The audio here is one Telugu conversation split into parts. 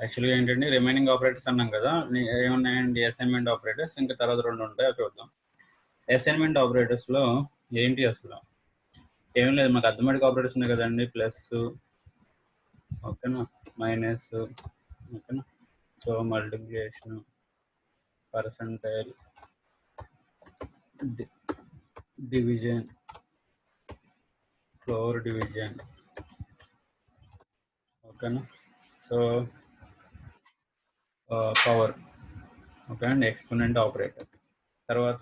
యాక్చువల్గా ఏంటంటే రిమైనింగ్ ఆపరేటర్స్ అన్నాం కదా, ఏమున్నాయండి అసైన్మెంట్ ఆపరేటర్స్, ఇంకా తర్వాత 2 ఉంటాయి అవి చూద్దాం. అసైన్మెంట్ ఆపరేటర్స్లో ఏంటి అసలు ఏం లేదు, మాకు అర్థమెటిక్ ఆపరేటర్స్ ఉన్నాయి కదండి, ప్లస్ ఓకేనా, మైనస్ ఓకేనా, so multiplication, percentile, division, floor division ఓకేనా, సో పవర్ ఓకే అండి, ఎక్స్పోనెంట్ ఆపరేటర్, తర్వాత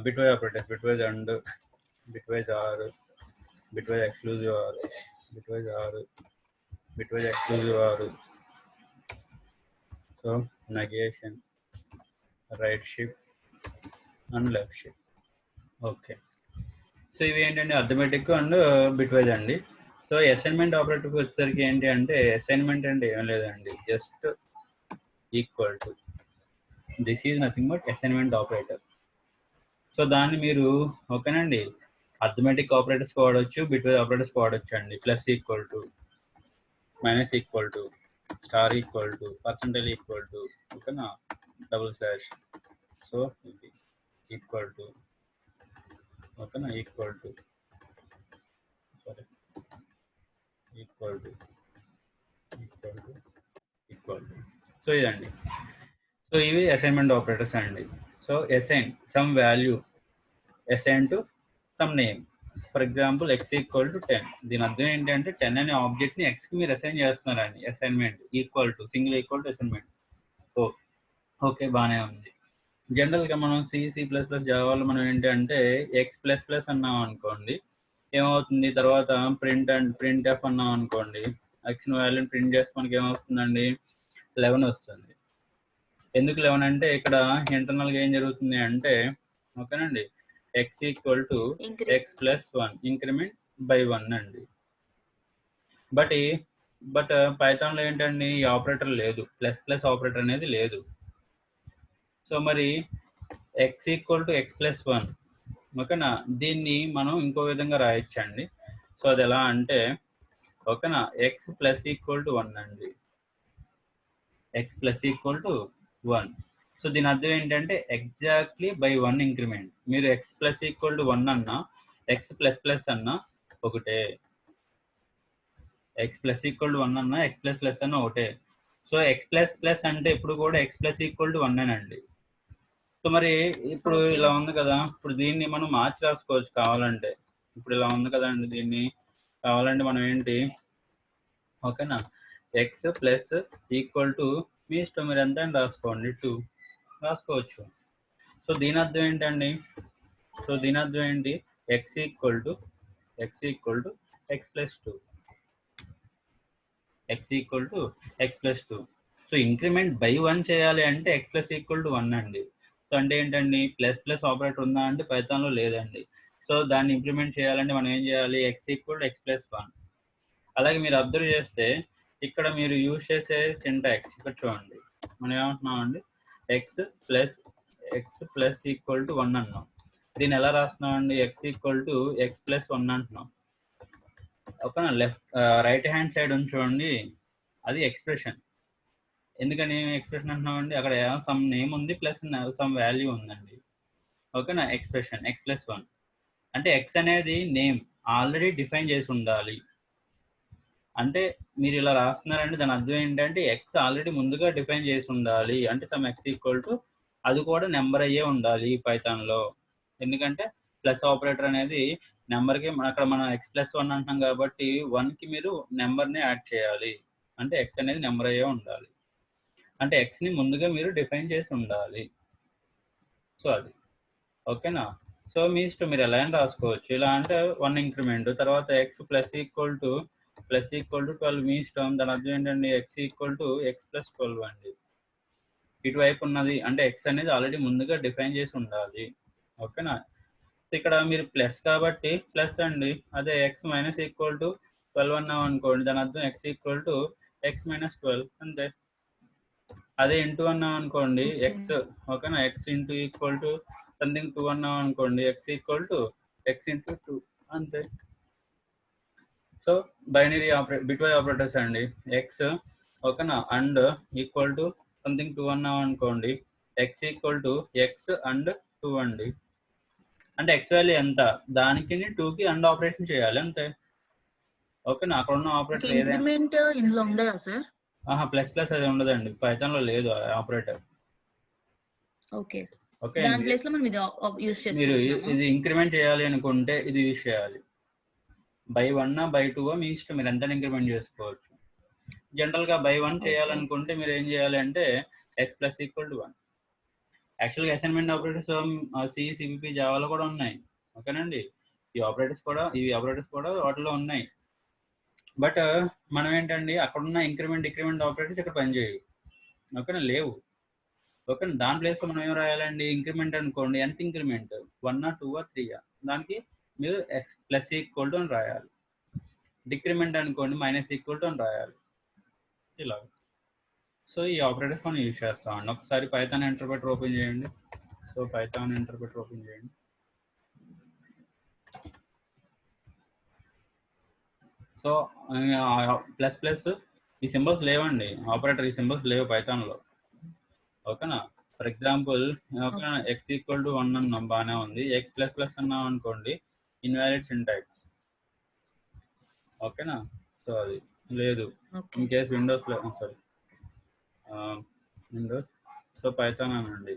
bitwise operators, bitwise and, bitwise or, bitwise exclusive or, bitwise or, bitwise exclusive or, so negation, right shift and left shift. Okay, so ఇవి ఏంటంటే అర్థమెటిక్ అండ్ బిట్వైజ్ అండి. సో అసైన్మెంట్ ఆపరేటర్కి వచ్చేసరికి ఏంటి అంటే, అసైన్మెంట్ అంటే ఏం లేదండి, just equal to, this is nothing but assignment operator. So దాన్ని మీరు ఓకేనండి అర్థమెటిక్ ఆపరేటర్స్ వాడచ్చు, బిట్వైజ్ ఆపరేటర్స్ వాడచ్చు అండి. Plus equal to, minus equal to, star equal to, percentile equal to ఓకేనా, డబుల్ స్లాష్, సో ఇది ఈక్వల్ టు ఓకేనా, equal to sorry equal to, equal to, equal to, so ఇదండి. సో ఇవి అసైన్మెంట్ ఆపరేటర్స్ అండి. So assign some value, assign to some name, for example X equal to 10. దీని అర్థం ఏంటంటే 10 అనే ఆబ్జెక్ట్ని ఎక్స్కి మీరు అసైన్ చేస్తున్నారండి. Assignment equal to, single equal to assignment. Okay బాగానే ఉంది. జనరల్గా మనం C++ జావాలో మనం ఏంటంటే ఎక్స్ ప్లస్ ప్లస్ అన్నాం అనుకోండి, ఏమవుతుంది, తర్వాత ప్రింట్ అండ్ ప్రింట్ ఎఫ్ అన్నాం అనుకోండి, ఎక్స్ వాల్యూని ప్రింట్ చేస్తే మనకి ఏమొస్తుందండి, 11 వస్తుంది. ఎందుకు 11 అంటే ఇక్కడ ఇంటర్నల్గా ఏం జరుగుతుంది అంటే ఓకేనండి, X equal to X plus 1, increment by 1 అండి. బట్ పైథాన్లో ఏంటండి ఈ ఆపరేటర్ లేదు, ప్లస్ ప్లస్ ఆపరేటర్ అనేది లేదు. సో మరి X equal to X plus 1 ఓకేనా, దీన్ని మనం ఇంకో విధంగా రాయొచ్చండి. సో అది ఎలా అంటే ఓకేనా, ఎక్స్ ప్లస్ ఈక్వల్ టు 1 అండి, X plus equal to 1. So దీని అర్థం ఏంటంటే ఎగ్జాక్ట్లీ బై 1 ఇంక్రిమెంట్. మీరు ఎక్స్ ప్లస్ ఈక్వల్ టు 1 అన్నా, ఎక్స్ ప్లస్ ప్లస్ అన్నా ఒకటే, ఎక్స్ ప్లస్ ఈక్వల్ టు 1 అన్నా, ఎక్స్ ప్లస్ ప్లస్ అన్నా ఒకటే. సో ఎక్స్ ప్లస్ ప్లస్ అంటే ఇప్పుడు కూడా ఎక్స్ ప్లస్ ఈక్వల్ టు 1 అండి. సో మరి ఇప్పుడు ఇలా ఉంది కదా, ఇప్పుడు దీన్ని మనం మార్చి రాసుకోవచ్చు కావాలంటే. ఇప్పుడు ఇలా ఉంది కదండి, దీన్ని కావాలంటే మనం ఏంటి ఓకేనా, ఎక్స్ ప్లస్ ఈక్వల్ టు, మీ ఇష్టం మీరు ఎంత అని రాసుకోండి, 2 రాసుకోవచ్చు. సో దీని అర్థం ఏంటండి, సో దీని అర్థం ఏంటి, X equal to X plus 2, X equal to X plus 2. So increment by 1 చేయాలి అంటే ఎక్స్ ప్లస్ ఈక్వల్ టు 1 అండి. సో అంటే ఏంటండి, ప్లస్ ప్లస్ ఆపరేటర్ ఉందా అంటే పైథాన్లో లేదండి. సో దాన్ని ఇంప్లిమెంట్ చేయాలంటే మనం ఏం చేయాలి, X equal to X plus 1. అలాగే మీరు అబ్జర్వ్ చేస్తే ఇక్కడ మీరు యూజ్ చేసే సింటాక్స్ ఇక్కడ చూడండి, మనం ఏమంటున్నాం అండి, ఎక్స్ ప్లస్ ఈక్వల్ టు 1 అన్నాం. దీన్ని ఎలా రాస్తున్నాం అండి, X equal to X plus 1 అంటున్నాం ఓకేనా. రైట్ హ్యాండ్ సైడ్ ఉంది చూడండి, అది ఎక్స్ప్రెషన్. ఎందుకని ఎక్స్ప్రెషన్ అంటున్నాం అండి, అక్కడ సమ్ నేమ్ ఉంది ప్లస్ సమ్ వాల్యూ ఉందండి ఓకేనా. ఎక్స్ప్రెషన్ ఎక్స్ ప్లస్ 1 అంటే ఎక్స్ అనేది నేమ్ ఆల్రెడీ డిఫైన్ చేసి ఉండాలి. అంటే మీరు ఇలా రాస్తున్నారంటే దాని అర్థం ఏంటంటే ఎక్స్ ఆల్రెడీ ముందుగా డిఫైన్ చేసి ఉండాలి, అంటే సమ్ ఎక్స్ ఈక్వల్ టు, అది కూడా నెంబర్ అయ్యే ఉండాలి పైథాన్లో. ఎందుకంటే ప్లస్ ఆపరేటర్ అనేది నెంబర్కి, అక్కడ మనం ఎక్స్ ప్లస్ 1 అంటున్నాం కాబట్టి 1కి మీరు నెంబర్ని యాడ్ చేయాలి, అంటే ఎక్స్ అనేది నెంబర్ అయ్యే ఉండాలి, అంటే ఎక్స్ని ముందుగా మీరు డిఫైన్ చేసి ఉండాలి. సో అది ఓకేనా. సో మీ ఇష్టం, మీరు ఎలా అయినా రాసుకోవచ్చు. ఇలా అంటే 1 ఇంక్రిమెంట్, తర్వాత ఎక్స్ ప్లస్ ఈక్వల్ టు 12, మీ ఇష్టం. దాని అర్థం ఏంటండి, X equal to X plus 12 అండి. ఇటువైపు ఉన్నది అంటే ఎక్స్ అనేది ఆల్రెడీ ముందుగా డిఫైన్ చేసి ఉండాలి ఓకేనా. ఇక్కడ మీరు ప్లస్ కాబట్టి ప్లస్ అండి, అదే ఎక్స్ మైనస్ ఈక్వల్ టు 12 అన్నాం అనుకోండి, దాని అర్థం X equal to X minus 12 అంతే. అదే ఇంటూ అన్నాం అనుకోండి, ఎక్స్ ఓకేనా, X into equal to something 2 అన్నాం అనుకోండి, X equal to X into 2 అంతే. సో బైనరీ బిట్వైజ్ ఆపరేటర్స్ అండి, ఎక్స్ ఓకేనా. అండ్ ఈక్వల్ టు సంథింగ్ 2 అన్నాం అనుకోండి, X equal to X and 2 అండి. అంటే ఎక్స్ వాల్యూ ఎంత దానికి 2కి అండ్ ఆపరేషన్ చేయాలి అంతే. ఓకేనా. అక్కడ ఉన్న ఆపరేటర్ ఏదైనా ఇంక్రిమెంట్ ఇందులో ఉండదా సార్? ప్లస్ ప్లస్ అది ఉండదండి, పైథాన్లో లేదు ఆపరేటర్. ఓకే. ఓకే దాని అండి. ప్లేస్ లో మనం ఇది యూస్ మీరు చేసుకుంటున్నామా? ఇది ఇంక్రిమెంట్ చేయాలి అనుకుంటే ఇది యూజ్ చేయాలి. బై 1 బై 2 మీ ఇష్టం, మీరు ఎంత ఇంక్రిమెంట్ చేసుకోవచ్చు. జనరల్గా బై 1 చేయాలనుకుంటే మీరు ఏం చేయాలి అంటే ఎక్స్ ప్లస్ ఈక్వల్ టు 1. యాక్చువల్గా అసైన్మెంట్ ఆపరేటర్స్ సిపిపి జావాలో కూడా ఉన్నాయి. ఓకేనండి. ఇవి ఆపరేటర్స్ కూడా వాటిలో ఉన్నాయి. బట్ మనం ఏంటండి అక్కడున్న ఇంక్రిమెంట్ డిక్రిమెంట్ ఆపరేటర్స్ ఇక్కడ పనిచేయవు. ఓకేనా, లేవు. ఓకే, దాని ప్లేస్లో మనం ఏం రాయాలండి, ఇంక్రిమెంట్ అనుకోండి, ఎంత ఇంక్రిమెంట్ 1 2 3 దానికి మీరు ఎక్స్ ప్లస్ ఈక్వల్ టు అని రాయాలి. డిక్రిమెంట్ అనుకోండి మైనస్ ఈక్వల్ టు అని రాయాలి. ఇలా. సో ఈ ఆపరేటర్స్ మనం యూజ్ చేస్తామండి. ఒకసారి పైథాన్ ఇంటర్ప్రెటర్ ఓపెన్ చేయండి. సో పైథాన్ ఇంటర్ప్రెటర్ ఓపెన్ చేయండి. సో ప్లస్ ప్లస్ ఈ సింబల్స్ లేవండి, ఆపరేటర్ ఈ సింబల్స్ లేవు పైథాన్లో. ఓకేనా. ఫర్ ఎగ్జాంపుల్ ఓకేనా, ఎక్స్ ఈక్వల్ టు 1 అన్నాం, బాగానే ఉంది. ఎక్స్ ప్లస్ ప్లస్ అన్నాం అనుకోండి, ఇన్వాలిడ్ సింటాక్స్. ఓకేనా. సో అది లేదు. In case Windows sorry Windows, so Python అనండి.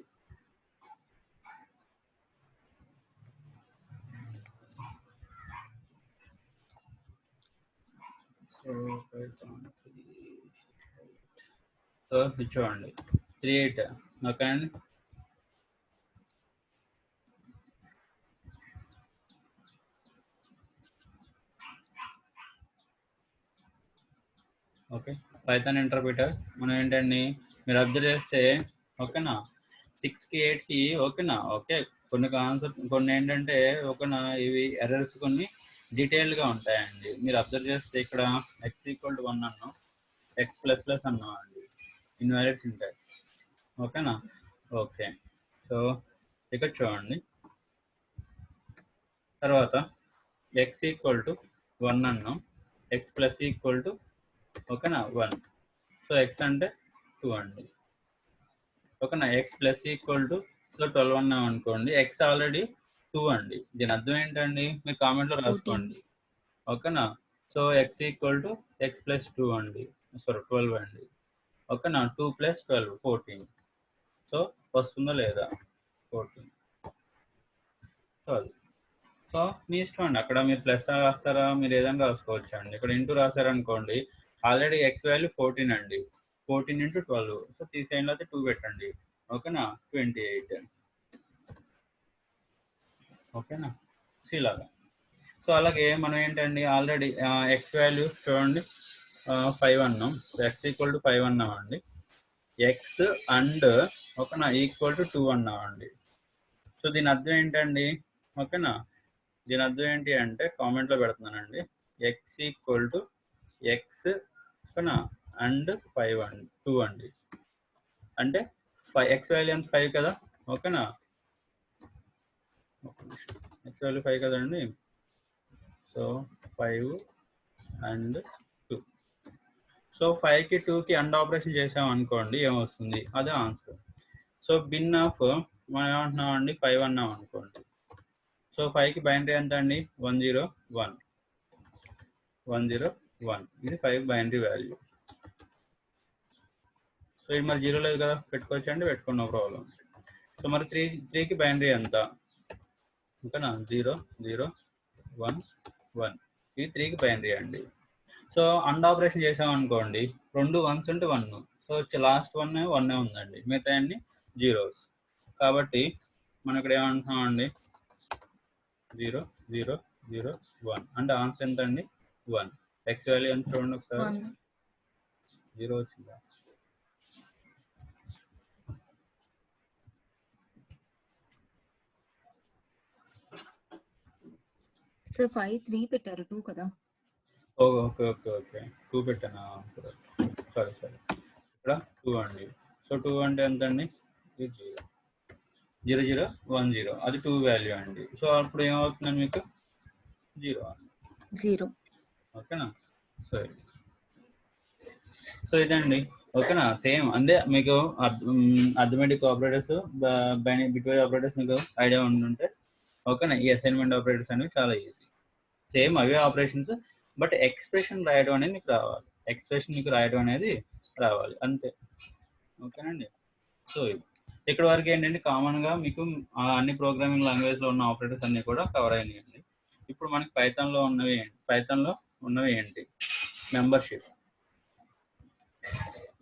సో పైథాన్ సో ఇది చూడండి 38. ఓకే అండి. ఓకే, పైథాన్ ఇంటర్ప్రిటర్ మనం ఏంటండి మీరు అబ్జర్వ్ చేస్తే ఓకేనా 6కి 8కి ఓకేనా. ఓకే, కొన్ని ఏంటంటే ఓకేనా ఇవి ఎర్రర్స్ కొన్ని డీటెయిల్డ్గా ఉంటాయండి. మీరు అబ్జర్వ్ చేస్తే ఇక్కడ ఎక్స్ ఈక్వల్ టు 1 అన్నాం, ఎక్స్ ప్లస్ ప్లస్ అన్నాం అండి, ఇన్వాలిడ్ సింటాక్స్. ఓకేనా. ఓకే, సో ఇక్కడ చూడండి తర్వాత ఎక్స్ ఈక్వల్ టు 1 అన్నాం, ఎక్స్ ప్లస్ ఈక్వల్ టు ఓకేనా 1. సో ఎక్స్ అంటే 2 అండి. ఓకేనా. X plus equal to so 12 అన్నాం అనుకోండి, ఎక్స్ ఆల్రెడీ 2 అండి. దీని అర్థం ఏంటండి మీరు కామెంట్లో రాసుకోండి. ఓకేనా. So X equal to X plus 2 అండి, సారీ 12 అండి. ఓకేనా. 2 ప్లస్ 12 14. సో వస్తుందా లేదా 14. సో అది సో మీ ఇష్టం అండి, అక్కడ మీరు ప్లస్ రాస్తారా, మీరు ఏదైనా రాసుకోవచ్చు అండి. ఇక్కడ ఇంటూ రాశారనుకోండి, ఆల్రెడీ ఎక్స్ వాల్యూ 14 అండి, 14 ఇంటూ 12. సో తీసేయండి, అయితే 2 పెట్టండి. ఓకేనా 28. ఓకేనా. సో ఇలాగా. సో అలాగే మనం ఏంటండి ఆల్రెడీ ఎక్స్ వాల్యూ చూడండి 5 అన్నాం, ఎక్స్ ఈక్వల్ టు 5 అన్నాం అండి, ఎక్స్ అండ్ ఓకేనా ఈక్వల్ టు 2 అన్నాం అండి. సో దీని అర్థం ఏంటండి ఓకేనా, దీని అర్థం ఏంటి అంటే కామెంట్లో పెడుతున్నానండి, ఎక్స్ ఈక్వల్ టు ఎక్స్ ఓకేనా అండ్ 5 అండి 2 అండి. అంటే ఎక్స్ వాల్యూ ఎంత 5 కదా. ఓకేనా, ఎక్స్ వాల్యూ 5 కదండి. So 5 and 2. సో 5కి 2కి అండ్ ఆపరేషన్ చేసాం అనుకోండి, ఏమొస్తుంది అదే ఆన్సర్. సో బిన్ ఆఫ్ మనం ఏమంటున్నాం అండి 5 అన్నాం అనుకోండి. సో 5కి బైనరీ ఎంత అండి 101. 101 ఇది 5 బైనరీ వాల్యూ. సో ఇది మరి 0 లేదు కదా, పెట్టుకోవచ్చు అండి, పెట్టుకున్న ప్రాబ్లం. సో మరి 3కి బైనరీ ఎంత ఓకేనా 0 0 1 1. ఇది 3కి బైనరీ అండి. సో అండ్ ఆపరేషన్ చేసాం అనుకోండి, 2 1s ఉంటే 1. సో లాస్ట్ 1 ఉందండి, మిగతా అన్ని 0s. కాబట్టి మనం ఇక్కడ ఏమంటున్నాం అండి 0 0 0 1 అంటే ఆన్సర్ ఎంత అండి 1. ఎక్స్ వాల్యూ ఎంత చూడండి ఒకసారి, 0 వచ్చిందా. సో 5 3 పెట్టారు 2 కదా. ఓకే ఓకే ఓకే 2 పెట్టానా, సరే సరే. ఇక్కడ 2 అండి. సో 2 అంటే ఎంత అండి 0 0 0 1 0, అది 2 వాల్యూ అండి. సో అప్పుడు ఏమవుతుందండి మీకు 0. జీరో. ఓకేనా. సరే. సో ఇదండి, ఓకేనా. సేమ్ అంటే మీకు అర్థమెటిక్ ఆపరేటర్స్, బిట్వైజ్ ఆపరేటర్స్ మీకు ఐడియా ఉంటుంటే ఓకేనా. ఈ అసైన్మెంట్ ఆపరేటర్స్ అనేవి చాలా easy, same away operations, but expression రాయడం అనేది మీకు రావాలి. ఎక్స్ప్రెషన్ మీకు రాయడం అనేది రావాలి అంతే, ఓకేనండి. సో ఇక్కడ వరకు ఏంటంటే కామన్గా మీకు అన్ని ప్రోగ్రామింగ్ లాంగ్వేజ్లో ఉన్న ఆపరేటర్స్ అన్నీ కూడా కవర్ అయినాయండి. ఇప్పుడు మనకి పైథాన్లో ఉన్నవి ఏంటి?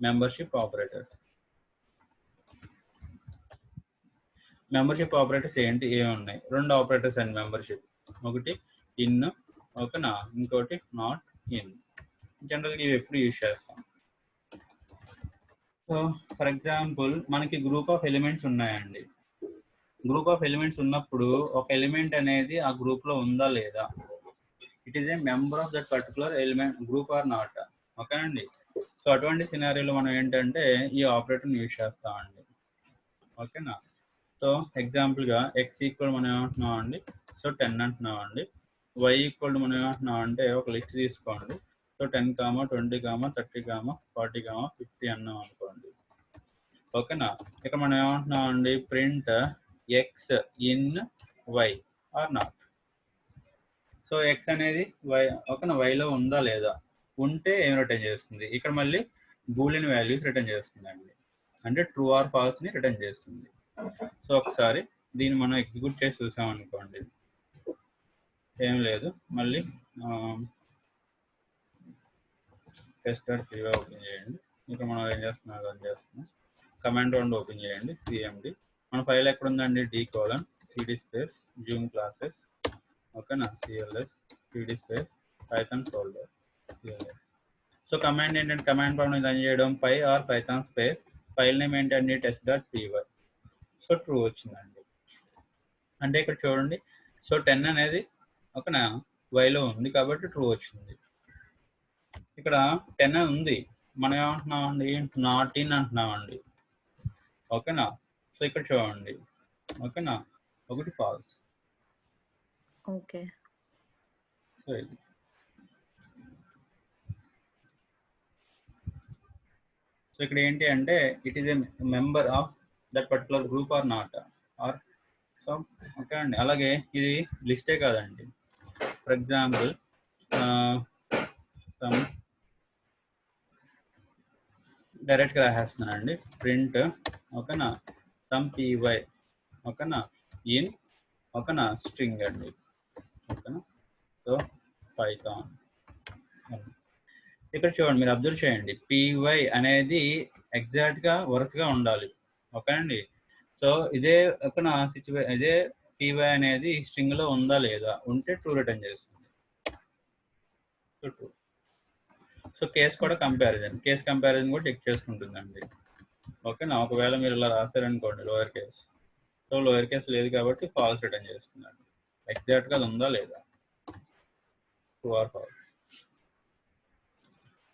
Membership operators. మెంబర్షిప్ ఆపరేటర్స్ ఏమి ఉన్నాయి? 2 ఆపరేటర్స్ అండి మెంబర్షిప్. ఒకటి ఇన్, ఓకేనా, ఇంకోటి నాట్ ఇన్. జనరల్గా ఇవి ఎప్పుడు యూజ్ చేస్తాం? సో ఫర్ ఎగ్జాంపుల్ మనకి గ్రూప్ ఆఫ్ ఎలిమెంట్స్ ఉన్నాయండి. గ్రూప్ ఆఫ్ ఎలిమెంట్స్ ఉన్నప్పుడు ఒక ఎలిమెంట్ అనేది ఆ గ్రూప్ లో ఉందా లేదా, it is a member of that particular element group or not, ఓకేనండి. సో అటువంటి సినారియోలో మనం ఏంటంటే ఈ ఆపరేటర్ని యూజ్ చేస్తామండి, ఓకేనా. సో ఎగ్జాంపుల్గా ఎక్స్ ఈక్వల్ మనం ఏమంటున్నాం అండి, సో 10 అంటున్నాం అండి. వై ఈక్వల్ మనం ఏమంటున్నాం అంటే ఒక లిస్ట్ తీసుకోండి. సో 10, 20, 30, 40, 50 అన్నాం అనుకోండి, ఓకేనా. ఇక్కడ మనం ఏమంటున్నాం అండి, print x in y or not. So x అనేది వై, ఓకేనా, వైలో ఉందా లేదా, ఉంటే ఏం రిటర్న్ చేస్తుంది? ఇక్కడ మళ్ళీ బూలియన్ వాల్యూస్ రిటర్న్ చేస్తుందండి, అంటే ట్రూ ఆర్ ఫాల్స్ ని రిటర్న్ చేస్తుంది. సో ఒకసారి దీన్ని మనం ఎగ్జిక్యూట్ చేసి చూసాం అనుకోండి, ఏం లేదు. మళ్ళీ టెస్ట్.py ఓపెన్ చేయండి. ఇక్కడ మనం ఏం చేస్తున్నాం, రన్ చేస్తున్నాం. కమాండ్ రౌండ్ ఓపెన్ చేయండి, సిఎండి. మన ఫైల్ ఎక్కడ ఉందండి, d:/cd స్పేస్ జూమ్ క్లాసెస్, ఓకేనా, cls cd space python folder cls. So command ఏంటంటే కమాండ్ రౌండ్ రన్ చేయడం పై ఆర్ పైథాన్ స్పేస్ ఫైల్ నేమ్ ఏంటండి test.py. సో ట్రూ వచ్చిందండి, అంటే ఇక్కడ చూడండి. సో 10 అనేది ఓకేనా వైలో ఉంది కాబట్టి ట్రూ వచ్చింది. ఇక్కడ 10 అని ఉంది, మనం ఏమంటున్నామండి, నాట్ ఇన్ అంటున్నామండి, ఓకేనా. సో ఇక్కడ చూడండి, ఓకేనా, ఒకటి ఫాల్స్. ఓకే. సో ఇది సో ఇక్కడ ఏంటి అంటే it is a member of that particular group or not or. So okay అండి. అలాగే ఇది లిస్టే కాదండి. ఫర్ ఎగ్జాంపుల్ సమ్ డైరెక్ట్గా రాసేస్తున్నానండి, ప్రింట్ ఓకేనా సమ్ py ఓకేనా ఇన్ ఓకేనా స్ట్రింగ్ అండి, ఓకేనా. సో పైథాన్ ఇక్కడ చూడండి, మీరు అబ్జర్వ్ చేయండి, py అనేది ఎగ్జాక్ట్గా వరుసగా ఉండాలి, ఓకేనండి. సో ఇదే ఓకేనా ఇదే py అనేది స్ట్రింగ్ లో ఉందా లేదా, ఉంటే ట్రూ రిటర్న్ చేస్తుంది. సో కేస్ కూడా కేస్ కంపారిజన్ కూడా చెక్ చేసుకుంటుందండి, ఓకేనా. ఒకవేళ మీరు ఇలా రాశారనుకోండి lower case, so lower case లేదు కాబట్టి ఫాల్స్ రిటర్న్ చేస్తుందండి, ఎగ్జాక్ట్గా అది ఉందా లేదా, ట్రూ ఆర్ ఫాల్స్.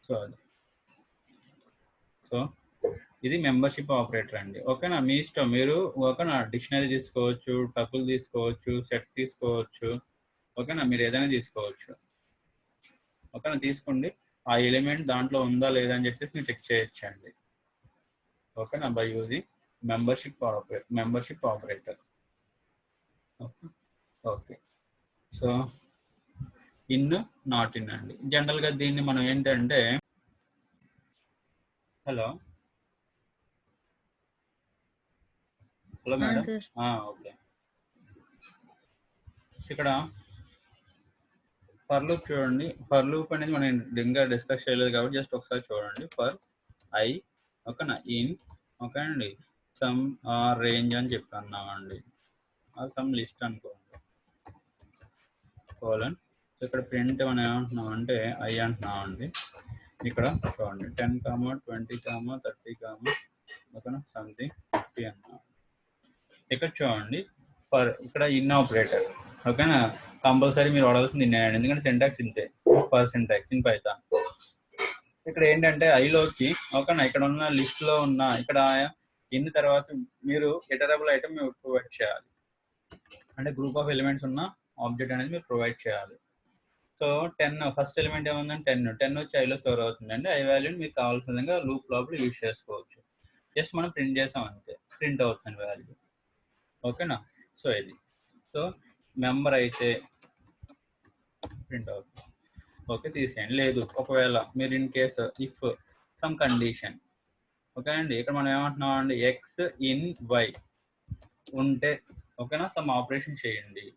సో అది సో ఇది మెంబర్షిప్ ఆపరేటర్ అండి, ఓకేనా. మీ ఇష్టం, మీరు ఓకేనా డిక్షనరీ తీసుకోవచ్చు, టపుల్ తీసుకోవచ్చు, సెట్ తీసుకోవచ్చు, ఓకేనా, మీరు ఏదైనా తీసుకోవచ్చు, ఓకేనా. తీసుకోండి, ఆ ఎలిమెంట్ దాంట్లో ఉందా లేదా అని చెప్పేసి మీరు చెక్ చేయొచ్చండి, ఓకేనా, by using membership operator. Okay. So in not in అండి. జనరల్గా దీన్ని మనం ఏంటంటే, హలో మేడం, ఓకే. ఇక్కడ ఫర్ లూప్ చూడండి, ఫర్ లూప్ అనేది మనం ఇంకా డిస్కస్ చేయలేదు కాబట్టి జస్ట్ ఒకసారి చూడండి. ఫర్ ఐ ఓకేనా ఇన్ ఓకేనండి సమ్ రేంజ్ అని చెప్తున్నామండి, సమ్ లిస్ట్ అనుకోండి, కోలన్. ఇక్కడ ప్రింట్ మనం ఏమంటున్నాం అంటే ఐ అంటున్నామండి. ఇక్కడ చూడండి 10, 20, 30 ఓకేనా సంథింగ్ 50 అన్నాం. ఇక్కడ చూడండి ఫర్ ఇక్కడ ఇన్ ఆపరేటర్, ఓకేనా. కంపల్సరీ మీరు వాడాల్సింది ఇన్, ఎందుకంటే సింటాక్స్ ఇంతే, ఫర్ సింటాక్స్ ఇన్ పైథాన్. ఇక్కడ ఏంటంటే ఐలోకి ఓకేనా ఇక్కడ ఉన్న లిస్ట్ లో ఉన్న ఇక్కడ ఇన్ తర్వాత మీరు ఇటరబుల్ ఐటమ్ మీరు ప్రొవైడ్ చేయాలి, అంటే గ్రూప్ ఆఫ్ ఎలిమెంట్స్ ఉన్న ఆబ్జెక్ట్ అనేది మీరు ప్రొవైడ్ చేయాలి. సో సో 10 ఫస్ట్ ఎలిమెంట్ ఏముందంటే 10 వచ్చి ఐలో స్టోర్ అవుతుందండి. ఐ వాల్యూని మీకు కావాల్సిన విధంగా లూప్ లోపల యూజ్ చేసుకోవచ్చు. జస్ట్ మనం ప్రింట్ చేసాం అంతే, ప్రింట్ అవుతుంది వాల్యూ. ఓకేనా? సో ఇది. సో మెంబర్ అయితే ప్రింట్ అవుతుంది. ఓకే, తీసేయండి. లేదు ఒకవేళ మీరు in case if some condition, okay అండి, ఇక్కడ మనం ఏమంటున్నాం అండి, ఎక్స్ ఇన్ వై ఉంటే ఓకేనా, సమ్ ఆపరేషన్ చేయండి,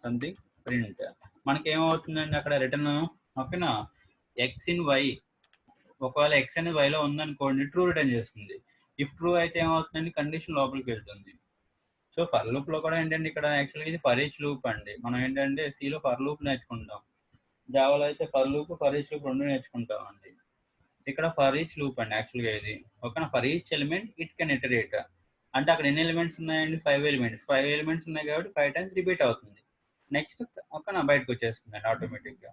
సంథింగ్ ప్రింట్. మనకి ఏమవుతుందండి అక్కడ రిటర్న్, ఓకేనా, ఎక్స్ ఇన్ వై, ఒకవేళ ఎక్స్ అనేది వైలో ఉందనుకోండి ట్రూ రిటర్న్ చేస్తుంది. ఇఫ్ ట్రూ అయితే ఏమవుతుందండి, కండిషన్ లోపలికి వెళ్తుంది. సో ఫర్ లూప్ లో కూడా ఏంటంటే ఇక్కడ యాక్చువల్గా ఇది ఫర్ ఈచ్ లూప్ అండి. మనం ఏంటంటే సిలో ఫర్ లూప్ నేర్చుకుంటాం, జావాలో అయితే for loop for each loop రెండు నేర్చుకుంటాం అండి. ఇక్కడ ఫర్ ఈచ్ లూప్ అండి యాక్చువల్గా ఇది. ఓకేనా, for each element it can iterate. అంటే అక్కడ ఎన్ని ఎలిమెంట్స్ ఉన్నాయండి, 5 ఎలిమెంట్స్. 5 ఎలిమెంట్స్ ఉన్నాయి కాబట్టి 5 టైమ్స్ రిపీట్ అవుతుంది. నెక్స్ట్ ఓకేనా బయటకు వచ్చేస్తుందండి ఆటోమేటిక్గా.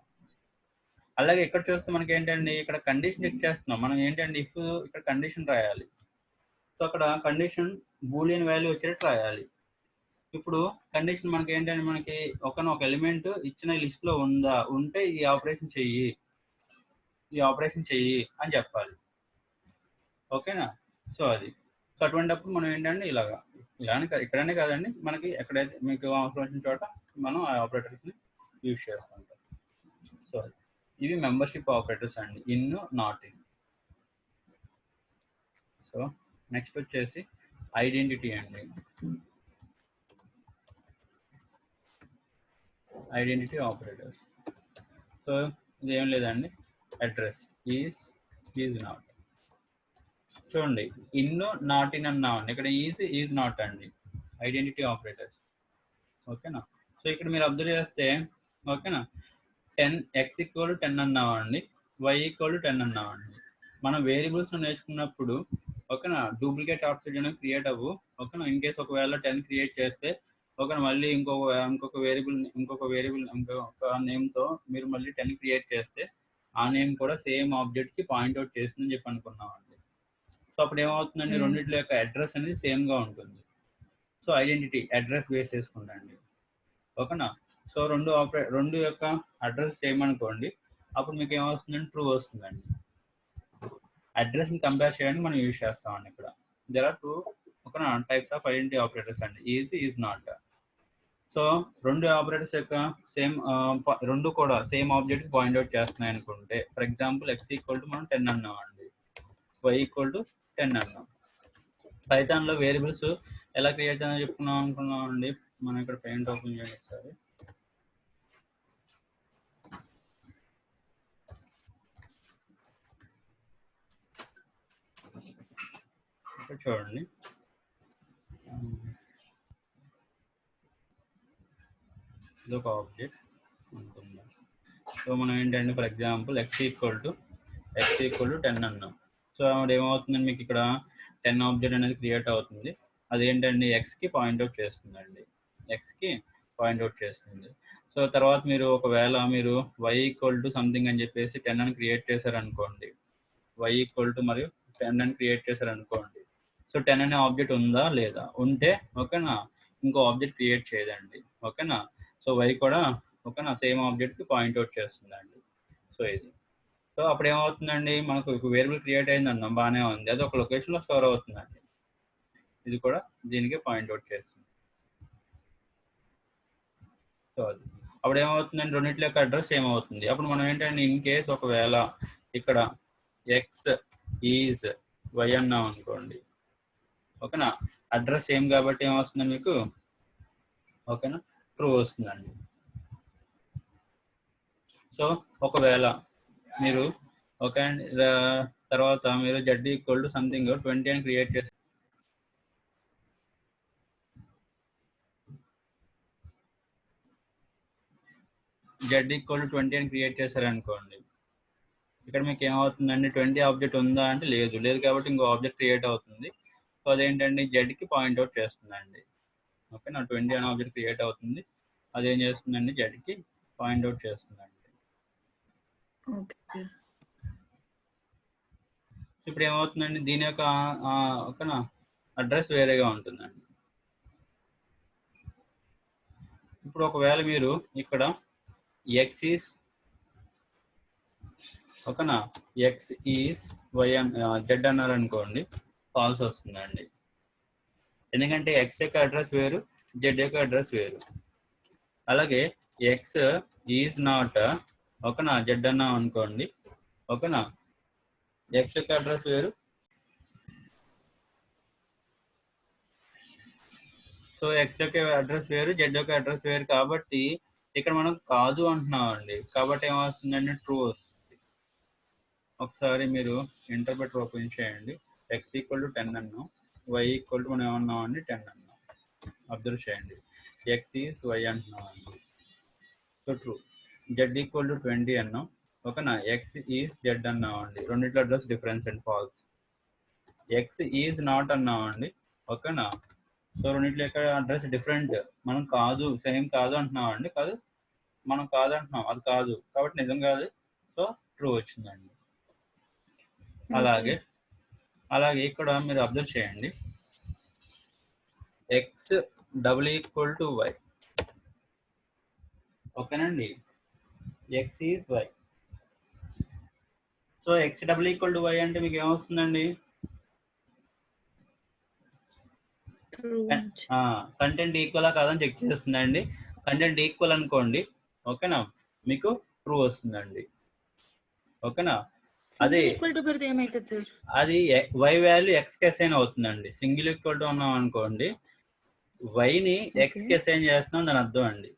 అలాగే ఇక్కడ చూస్తే మనకి ఏంటండి, ఇక్కడ కండిషన్ చెక్ చేస్తున్నాం మనం ఏంటంటే, ఇఫ్ ఇక్కడ కండిషన్ రాయాలి. సో అక్కడ కండిషన్ బూలియన్ వాల్యూ వచ్చేటట్టు రాయాలి. ఇప్పుడు కండిషన్ మనకి ఏంటంటే, మనకి ఒక ఎలిమెంట్ ఇచ్చిన లిస్ట్ లో ఉందా, ఉంటే ఈ ఆపరేషన్ చెయ్యి, ఈ ఆపరేషన్ చెయ్యి అని చెప్పాలి. ఓకేనా? సో అది. సో అటువంటిప్పుడు మనం ఏంటంటే ఇలాగా, ఇలానే ఇక్కడనే కాదండి, మనకి ఎక్కడైతే మీకు అవసరం వచ్చిన చోట మనం ఆ ఆపరేటర్స్ని యూజ్ చేసుకుంటాం. సో ఇవి మెంబర్షిప్ ఆపరేటర్స్ అండి, in not in. So next వచ్చేసి ఐడెంటిటీ అండి. Identity operators. సో ఇది ఏం లేదండి, అడ్రస్ ఈజ్ నాట్. చూడండి, ఇన్ నాట్ ఇన్ అన్నామండి, ఇక్కడ ఈజ్ నాట్ అండి ఐడెంటిటీ ఆపరేటర్స్. ఓకేనా? సో ఇక్కడ మీరు అబ్జర్వ్ చేస్తే ఓకేనా, 10 ఎక్స్ ఈక్వల్ 10 అన్నామండి, వై ఈక్వల్ 10 అన్నామండి. మనం వేరియబుల్స్ నేర్చుకున్నప్పుడు ఓకేనా, డూప్లికేట్ ఆబ్జెక్ట్ అనేది క్రియేట్ అవ్వు. ఓకేనా, ఇన్ కేస్ ఒకవేళ 10 క్రియేట్ చేస్తే ఓకేనా, మళ్ళీ ఇంకొక వేరియబుల్ నేమ్తో మీరు మళ్ళీ 10 క్రియేట్ చేస్తే ఆ నేమ్ కూడా సేమ్ ఆబ్జెక్ట్కి పాయింట్అవుట్ చేస్తుందని చెప్పి అనుకున్నామండి. సో అప్పుడు ఏమవుతుందండి, రెండింటి యొక్క అడ్రస్ అనేది సేమ్గా ఉంటుంది. సో ఐడెంటిటీ అడ్రస్ బేస్ చేసుకుంటాండి. ఓకేనా? సో రెండు యొక్క అడ్రస్ సేమ్ అనుకోండి, అప్పుడు మీకు ఏమవుతుందండి, ట్రూ వస్తుందండి. అడ్రస్ని కంపేర్ చేయడానికి మనం యూజ్ చేస్తామండి. ఇక్కడ దేర్ ఆర్ 2 ఓకేనా టైప్స్ ఆఫ్ ఐడెంటిటీ ఆపరేటర్స్ అండి, ఈజ్ నాట్. సో రెండు ఆపరేటర్స్ యొక్క రెండు కూడా సేమ్ ఆబ్జెక్ట్ పాయింట్అవుట్ చేస్తున్నాయి అనుకుంటే, for example X equal to మనం 10 అన్నాం అండి, వై ఈక్వల్ టు 10 అన్నాం. పైథాన్లో వేరియబుల్స్ ఎలా క్రియేట్ చేయాలని చెప్పుకున్నాం అనుకున్నాం అండి. మనం ఇక్కడ పెయింట్ ఓపెన్ చేయండి ఒకసారి. ఇక్కడ చూడండి, ఇదొక ఆబ్జెక్ట్ అనుకుందాం. సో మనం ఏంటంటే for example X equal to 10 అన్నాం. సో అప్పుడు ఏమవుతుందండి, మీకు ఇక్కడ 10 ఆబ్జెక్ట్ అనేది క్రియేట్ అవుతుంది. అదేంటండి, ఎక్స్కి పాయింట్అవుట్ చేస్తుందండి, ఎక్స్కి పాయింట్అవుట్ చేస్తుంది. సో తర్వాత మీరు ఒకవేళ మీరు వై ఈక్వల్ టు సంథింగ్ అని చెప్పేసి 10 అని క్రియేట్ చేశారనుకోండి, వై ఈక్వల్ టు మరియు 10 అని క్రియేట్ చేశారనుకోండి. సో 10 అనే ఆబ్జెక్ట్ ఉందా లేదా, ఉంటే ఓకేనా ఇంకో ఆబ్జెక్ట్ క్రియేట్ చేయదండి. ఓకేనా? సో వై కూడా ఓకేనా సేమ్ ఆబ్జెక్ట్కి పాయింట్అవుట్ చేస్తుందండి. సో ఇది. సో అప్పుడు ఏమవుతుందండి, మనకు ఒక వేరియబుల్ క్రియేట్ అయింది అన్నాం, బాగానే ఉంది, అది ఒక లొకేషన్లో స్టోర్ అవుతుందండి. ఇది కూడా దీనికి పాయింట్అవుట్ చేస్తుంది. సో అది. అప్పుడు ఏమవుతుందండి, రెండింటి యొక్క అడ్రస్ ఏమవుతుంది. అప్పుడు మనం ఏంటంటే ఇన్ కేస్ ఒకవేళ ఇక్కడ ఎక్స్ ఈజ్ వై అన్నాం అనుకోండి, ఓకేనా అడ్రస్ సేమ్ కాబట్టి ఏమవుతుందండి మీకు, ఓకేనా ట్రూ వస్తుందండి. సో ఒకవేళ మీరు ఓకే అండి, తర్వాత మీరు జెడ్ ఈక్వల్ టు సంథింగ్ 20 అని క్రియేట్ చేసి జెడ్ ఈక్వల్ టు 20 అని క్రియేట్ చేశారనుకోండి, ఇక్కడ మీకు ఏమవుతుందండి, 20 ఆబ్జెక్ట్ ఉందా అంటే లేదు కాబట్టి ఇంకో ఆబ్జెక్ట్ క్రియేట్ అవుతుంది. సో అదేంటండి, జెడ్కి పాయింట్అవుట్ చేస్తుందండి. ఓకేనా 20 అనే ఆబ్జెక్ట్ క్రియేట్ అవుతుంది, అదేం చేస్తుందండి, జెడ్కి పాయింట్అవుట్ చేస్తుందండి. ఇప్పుడు ఏమవుతుందండి, దీని యొక్క ఓకేనా అడ్రస్ వేరేగా ఉంటుందండి. ఇప్పుడు ఒకవేళ మీరు ఇక్కడ ఎక్స్ ఈస్ ఓకేనా, ఎక్స్ ఈస్ వై జెడ్ అన్నారు అనుకోండి, ఫాల్స్ వస్తుందండి. ఎందుకంటే ఎక్స్ యొక్క అడ్రస్ వేరు, జెడ్ యొక్క అడ్రస్ వేరు. అలాగే ఎక్స్ ఈజ్ నాట్ ఓకేనా, జెడ్ అన్నాం అనుకోండి, ఓకేనా, ఎక్స్ యొక్క అడ్రస్ వేరు, సో ఎక్స్ యొక్క అడ్రస్ వేరు, జెడ్ యొక్క అడ్రస్ వేరు. కాబట్టి ఇక్కడ మనం కాదు అంటున్నాం అండి, కాబట్టి ఏమవుతుందండి, ట్రూ వస్తుంది. ఒకసారి మీరు ఇంటర్ప్రెటర్ ఓపెన్ చేయండి. ఎక్స్ ఈక్వల్ టు 10 అన్నాం, వై ఈక్వల్ టు మనం ఏమన్నాం అండి 10 అన్నాం. అబ్జర్వ్ చేయండి, ఎక్స్ ఈజ్ వై అంటున్నాం అండి, so true. Z equal to 20 అన్నాం, ఓకేనా, ఎక్స్ ఈజ్ జెడ్ అన్నాం అండి, రెండిట్లో address difference and false. X is not అన్నాం అండి, ఓకేనా, సో రెండిట్లో యొక్క అడ్రస్ డిఫరెంట్, మనం కాదు సేమ్ కాదు అంటున్నాం అండి, కాదు మనం కాదు అంటున్నాం, అది కాదు కాబట్టి నిజం కాదు, సో ట్రూ వచ్చిందండి. అలాగే ఇక్కడ మీరు అబ్జర్వ్ చేయండి, X double equal to Y, ఓకేనండి, X is Y. So X double equal to Y అంటే మీకు ఏమొస్తుందండి, కంటెంట్ ఈక్వలా కాదని చెక్ చేస్తుందండి. కంటెంట్ ఈక్వల్ అనుకోండి, ఓకేనా, మీకు ట్రూ వస్తుందండి, ఓకేనా. అదే అది వై వాల్యూ ఎక్స్ కి అసైన్ అవుతుందండి. సింగిల్ ఈక్వల్ టు ఉన్నాం అనుకోండి, వైని ఎక్స్ కి అసైన్ చేస్తున్నాం దాని అర్థం అండి.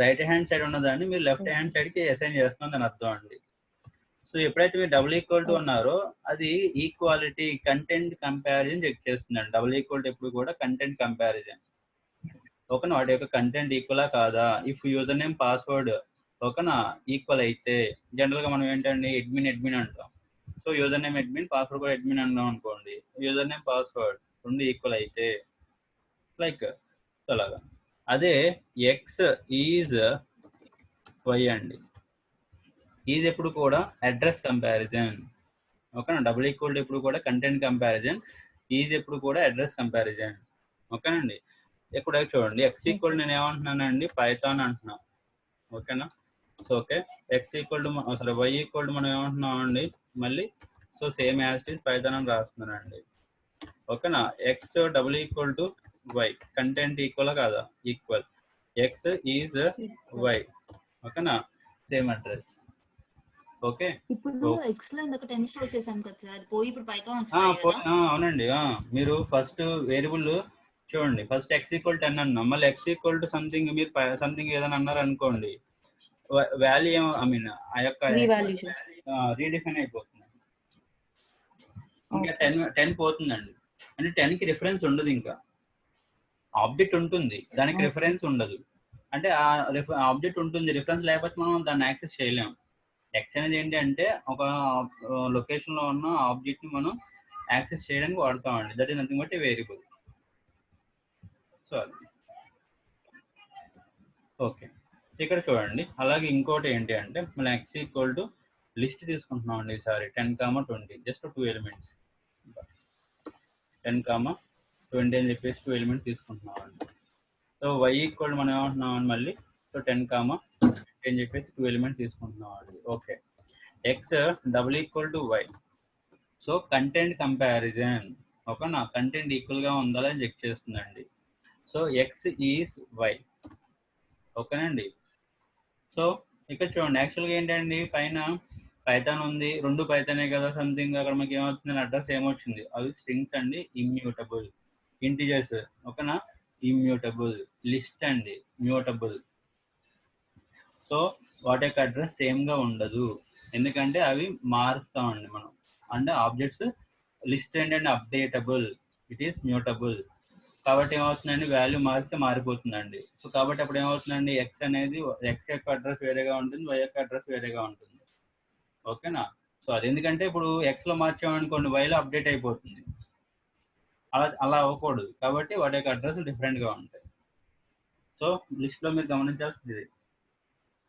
రైట్ హ్యాండ్ సైడ్ ఉన్నదాన్ని మీరు లెఫ్ట్ హ్యాండ్ సైడ్ కి అసైన్ చేస్తున్నాం దాని అర్థం అండి. సో ఎప్పుడైతే మీరు డబుల్ ఈక్వల్ టు ఉన్నారో అది ఈక్వాలిటీ కంటెంట్ కంపారిజన్ చెక్ చేస్తుందండి. డబుల్ ఈక్వల్ టు ఎప్పుడు కూడా కంటెంట్ కంపారిజన్, ఓకేనా, వాటి యొక్క కంటెంట్ ఈక్వలా కాదా. ఇఫ్ యూజర్ నేమ్ పాస్వర్డ్ ఓకేనా ఈక్వల్ అయితే, జనరల్ గా మనం ఏంటండి అడ్మిన్ అంటాం. So user name admin, password కూడా అడ్మిన్ అన్నాం అనుకోండి, యూజర్ నేమ్ పాస్వర్డ్ రెండు ఈక్వల్ అయితే లైక్ అలాగా. అదే ఎక్స్ ఈజ్ వై అండి, ఈజ్ ఎప్పుడు కూడా అడ్రస్ కంపారిజన్, ఓకేనా. డబుల్ ఈక్వల్ టు ఎప్పుడు కూడా కంటెంట్ కంపారిజన్, ఈజ్ ఎప్పుడు కూడా అడ్రస్ కంపారిజన్, ఓకేనండి. ఇక్కడ చూడండి, ఎక్స్ ఈక్వల్ నేను ఏమంటున్నానండి పైథాన్ అంటున్నా, ఓకేనా. So okay, x equal to అసలు వై ఈక్వల్ టు మనం ఏమంటున్నాం అండి మళ్ళీ, so same as it is Python అని రాస్తున్నానండి, ఓకేనా. X double equal to y, content equal కాదా, ఈక్వల్, ఎక్స్ ఈజ్ వై, ఓకేనా, సేమ్ అడ్రస్, ఓకే. ఇప్పుడు ఎక్స్ లో ఇందాక 10 స్టోర్ చేసాం కదా సార్, అది పోయి ఇప్పుడు పైథాన్ వస్తాయి కదా. అవునండి, మీరు ఫస్ట్ వేరియబుల్ చూడండి, ఫస్ట్ ఎక్స్ ఈక్వల్ 10 అన్నాం, మళ్ళీ ఎక్స్ ఈక్వల్ టు సంథింగ్, మీరు సంథింగ్ ఏదైనా అన్నారు అనుకోండి, వాల్యూ ఐ మీన్ ఆ యొక్క రీడిఫైన్ అయిపోతుంది, ఇంకా 10 పోతుందండి. అంటే 10 కి రిఫరెన్స్ ఉండదు, ఇంకా ఆబ్జెక్ట్ ఉంటుంది దానికి రిఫరెన్స్ ఉండదు. అంటే ఆ ఆబ్జెక్ట్ ఉంటుంది, రిఫరెన్స్ లేకపోతే మనం దాన్ని యాక్సెస్ చేయలేము. ఎక్స్ అనేది ఏంటి అంటే ఒక లొకేషన్ లో ఉన్న ఆబ్జెక్ట్ ని మనం యాక్సెస్ చేయడానికి వాడతామండి, that is nothing but a variable. So okay, ఇక్కడ చూడండి. అలాగే ఇంకోటి ఏంటి అంటే మనం ఎక్స్ ఈక్వల్ టు లిస్ట్ తీసుకుంటున్నాం అండి ఈసారి 10, 20, జస్ట్ 2 ఎలిమెంట్స్, 10, 20 అని చెప్పేసి 2 ఎలిమెంట్స్ తీసుకుంటున్నాం అండి. సో వై ఈక్వల్ మనం ఏమంటున్నాం అండి మళ్ళీ, సో 10, అని చెప్పేసి 2 ఎలిమెంట్స్ తీసుకుంటున్నాం అండి, okay. X double equal to y, so content comparison, ఓకేనా, కంటెంట్ ఈక్వల్ గా ఉందా అని చెక్ చేస్తుందండి. సో ఎక్స్ ఈజ్ వై, ఓకేనండి. సో ఇక్కడ చూడండి, యాక్చువల్గా ఏంటండి పైన పైథాన్ ఉంది, రెండు పైథానే కదా సంథింగ్, అక్కడ మనకి ఏమవుతుంది అడ్రస్ ఏమొచ్చింది, అవి స్ట్రింగ్స్ అండి, ఇమ్యూటబుల్ ఇంటిజర్స్, ఓకేనా, ఇమ్యూటబుల్ లిస్ట్ అండి, మ్యూటబుల్. సో వాటి యొక్క అడ్రస్ సేమ్ గా ఉండదు, ఎందుకంటే అవి మారుస్తామండి మనం, అంటే ఆబ్జెక్ట్స్. లిస్ట్ ఏంటంటే అప్డేటబుల్, ఇట్ ఈస్ మ్యూటబుల్, కాబట్టి ఏమవుతుందండి వాల్యూ మారిస్తే మారిపోతుందండి. సో కాబట్టి అప్పుడు ఏమవుతుందండి, ఎక్స్ అనేది ఎక్స్ యొక్క అడ్రస్ వేరేగా ఉంటుంది, వై యొక్క అడ్రస్ వేరేగా ఉంటుంది, ఓకేనా. సో అది ఎందుకంటే ఇప్పుడు ఎక్స్ లో మార్చామనుకోండి వైలో అప్డేట్ అయిపోతుంది, అలా అవ్వకూడదు, కాబట్టి వాటి యొక్క అడ్రస్ డిఫరెంట్ గా ఉంటాయి. సో లిస్ట్ లో మీరు గమనించాల్సింది ఇది.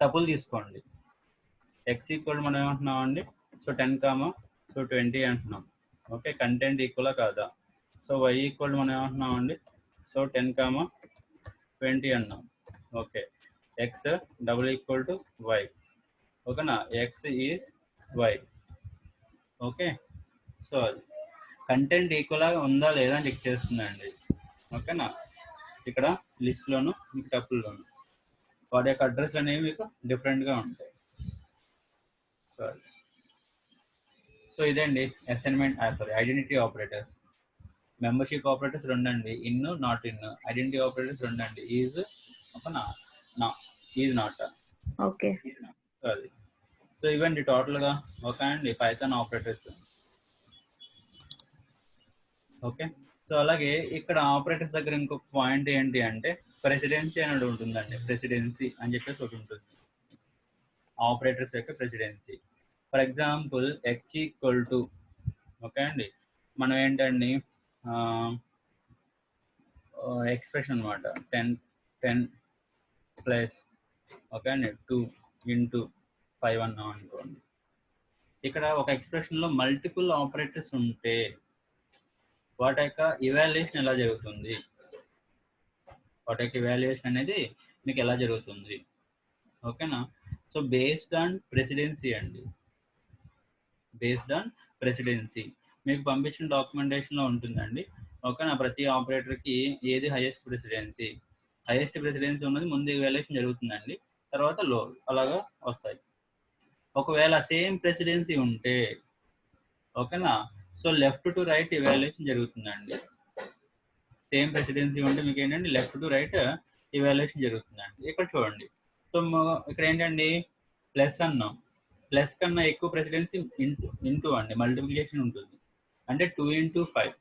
టపుల్ తీసుకోండి, ఎక్స్ ఈక్వల్ మనం ఏమంటున్నాం అండి, సో 10, 20 అంటున్నాం, ఓకే. కంటెంట్ ఈక్వలా కాదా. సో వై ఈక్వల్ మనం ఏమంటున్నాం అండి, సో 10, 20 అన్నాం, okay. X double equal to Y. ఓకేనా, X is Y. Okay, so అది కంటెంట్ ఈక్వల్గా ఉందా లేదా అని చెక్ చేస్తుందండి. ఓకేనా, ఇక్కడ లిస్ట్లోను మీకు టపుల్లోను వాటి యొక్క అడ్రస్ అనేవి మీకు డిఫరెంట్గా ఉంటాయి. సో ఇదండి assignment, sorry identity operators. Membership operators రెండండి, in not in. Identity operators రెండండి, ఈజ్ ఓకేనా, నా ఈజ్ నాట్. ఓకే, అది సో ఇవండి టోటల్గా. ఓకే అండి, పైథాన్ ఆపరేటర్స్. ఓకే, సో అలాగే ఇక్కడ ఆపరేటర్స్ దగ్గర ఇంకొక పాయింట్ ఏంటి అంటే ప్రెసిడెన్సీ అనేది ఉంటుందండి. ప్రెసిడెన్సీ అని చెప్పేసి ఒకటి ఉంటుంది, ఆపరేటర్స్ యొక్క presidency. For example X equal to, okay అండి, మనం ఏంటండి ఎక్స్ప్రెషన్ అనమాట 10 ప్లస్ ఓకే అండి 2 ఇంటూ 5 అన్నాం అనుకోండి. ఇక్కడ ఒక ఎక్స్ప్రెషన్లో మల్టిపుల్ ఆపరేటర్స్ ఉంటే వాటి యొక్క ఇవాల్యుయేషన్ ఎలా జరుగుతుంది, వాటి యొక్క ఇవాల్యుయేషన్ అనేది మీకు ఎలా జరుగుతుంది. ఓకేనా, సో బేస్డ్ ఆన్ ప్రెసిడెన్సీ అండి, బేస్డ్ ఆన్ ప్రెసిడెన్సీ మీకు పంపించిన డాక్యుమెంటేషన్లో ఉంటుందండి. ఓకేనా, ప్రతి ఆపరేటర్కి ఏది హైయెస్ట్ ప్రెసిడెన్సీ ఉన్నది ముందు ఇవాల్యుయేషన్ జరుగుతుందండి, తర్వాత లో అలాగా వస్తాయి. ఒకవేళ సేమ్ ప్రెసిడెన్సీ ఉంటే ఓకేనా, so left to right evaluation జరుగుతుందండి. సేమ్ ప్రెసిడెన్సీ ఉంటే మీకు ఏంటంటే లెఫ్ట్ టు రైట్ ఇవాల్యుయేషన్ జరుగుతుందండి. ఇక్కడ చూడండి, సో ఇక్కడ ఏంటండి ప్లస్ అన్నాం, ప్లస్ కన్నా ఎక్కువ ప్రెసిడెన్సీ ఇంటూ అండి మల్టిప్లికేషన్ ఉంటుంది, అంటే 2 into 5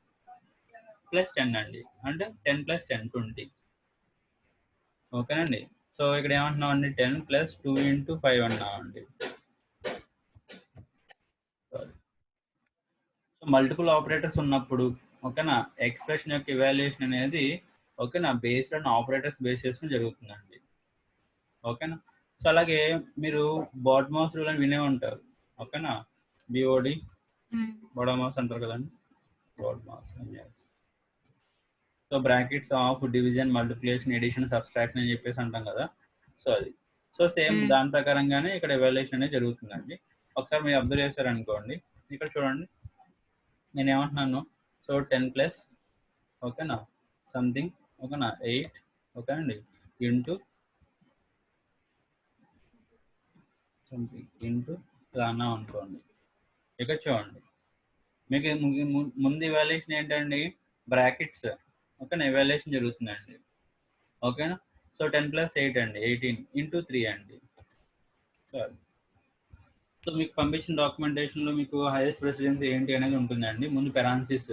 ప్లస్ 10 అండి, అంటే 10 + 10 20. ఓకేనండి, సో ఇక్కడ ఏమంటున్నాం అండి 10 + 2 into 5 అన్నాం అండి. సో మల్టిపుల్ ఆపరేటర్స్ ఉన్నప్పుడు ఓకేనా ఎక్స్ప్రెషన్ యొక్క ఇవాల్యుయేషన్ అనేది ఓకేనా బేస్డ్ ఆన్ ఆపరేటర్స్ బేస్ చేసుకుని జరుగుతుందండి. ఓకేనా, సో అలాగే మీరు బాడ్మాస్ రూల్ అని వినే ఉంటారు. ఓకేనా, బిఓడి బాడ్మాస్ అంటారు కదండి, BODMAS. So brackets of division, multiplication, addition, subtraction అని చెప్పేసి అంటాం కదా. సో అది సో సేమ్ దాని ప్రకారంగానే ఇక్కడ ఎవాల్యుయేషన్ అనేది జరుగుతుందండి. ఒకసారి మీరు అబ్జర్వ్ చేశారనుకోండి, ఇక్కడ చూడండి నేను ఏమంటున్నాను, సో 10 + ఓకేనా సంథింగ్ ఓకేనా 8 ఓకే అండి ఇంటూ సంథింగ్ ఇంటూ ఇలా అన్నాం అనుకోండి. ఇక్కడ చూడండి మీకు ముందు ఇవాల్యుయేషన్ ఏంటండి బ్రాకెట్స్ ఓకేనా ఇవాల్యుయేషన్ జరుగుతుందండి. ఓకేనా, సో 10 + 8 అండి 18 ఇంటూ 3 అండి. సో మీకు పంపించిన డాక్యుమెంటేషన్లో మీకు హైయెస్ట్ ప్రెసిడెన్సీ ఏంటి అనేది ఉంటుందండి. ముందు పెరాన్సిస్,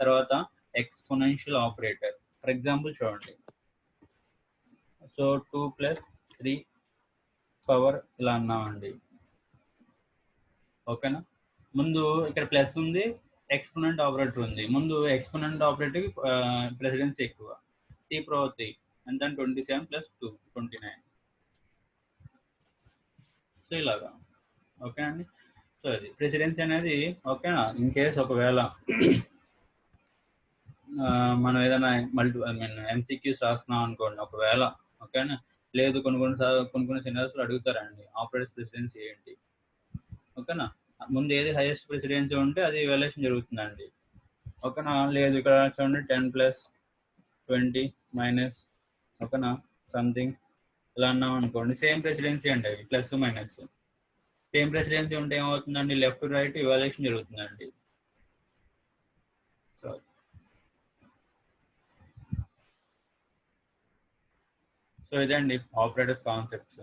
తర్వాత ఎక్స్పోనెన్షియల్ ఆపరేటర్. ఫర్ ఎగ్జాంపుల్ చూడండి, సో 2 + 3 పవర్ ఇలా అన్నామండి. ఓకేనా, ముందు ఇక్కడ ప్లస్ ఉంది, ఎక్స్పోనెంట్ ఆపరేటర్ ఉంది. ముందు ఎక్స్పోనెంట్ ఆపరేటర్కి ప్రెసిడెన్సీ ఎక్కువ, t పవర్ 3 అండ్ దాని 27 + 2 29. సో ఇలాగా ఓకే అండి. సో అది ప్రెసిడెన్సీ అనేది ఓకేనా. ఇన్ కేస్ ఒకవేళ మనం ఏదైనా ఎంసీక్యూస్ రాస్తున్నాం అనుకోండి, ఒకవేళ ఓకేనా లేదు కొన్ని సినారియోస్లో అడుగుతారండి ఆపరేటర్స్ ప్రెసిడెన్సీ ఏంటి. ఓకేనా, ముందు ఏది హైయెస్ట్ ప్రెసిడెన్సీ ఉంటే అది ఇవాల్యుయేషన్ జరుగుతుందండి. ఓకేనా, లేదు ఇక్కడ చూడండి 10 + 20 మైనస్ ఓకేనా సంథింగ్ ఇలా అన్నాం అనుకోండి, సేమ్ ప్రెసిడెన్సీ అండి అవి ప్లస్ మైనస్. సేమ్ ప్రెసిడెన్సీ ఉంటే ఏమవుతుందండి లెఫ్ట్ టు రైట్ ఇవాల్యుయేషన్ జరుగుతుందండి. సో ఇదండి ఆపరేటర్స్ కాన్సెప్ట్స్.